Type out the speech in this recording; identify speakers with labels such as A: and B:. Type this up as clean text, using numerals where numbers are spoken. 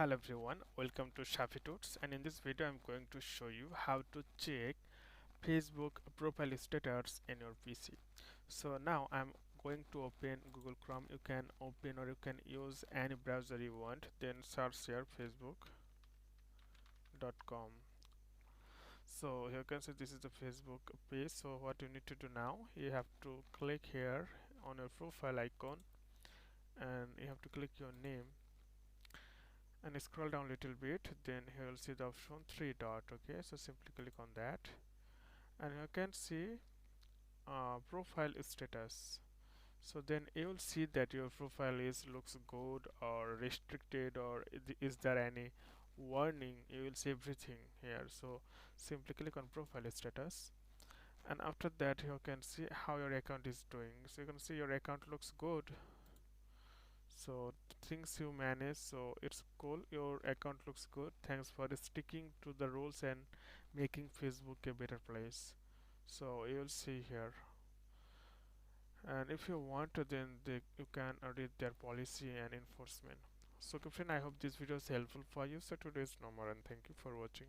A: Hello everyone, welcome to Shafi Tuts, and in this video I'm going to show you how to check Facebook profile status in your PC. So now I'm going to open Google Chrome. You can open or you can use any browser you want, then search here facebook.com. So here you can see this is the Facebook page. So what you need to do now, you have to click here on your profile icon and you have to click your name and scroll down a little bit. Then here you'll see the option three dot. Okay, so simply click on that and you can see profile status. So then you will see that your profile is looks good or restricted, or is there any warning. You will see everything here. So simply click on profile status, and after that you can see how your account is doing. So you can see your account looks good, so things you manage, so it's cool. Your account looks good. Thanks for sticking to the rules and making Facebook a better place. So you'll see here, and if you want to, then you can read their policy and enforcement. So friend, I hope this video is helpful for you. So today is no more, and thank you for watching.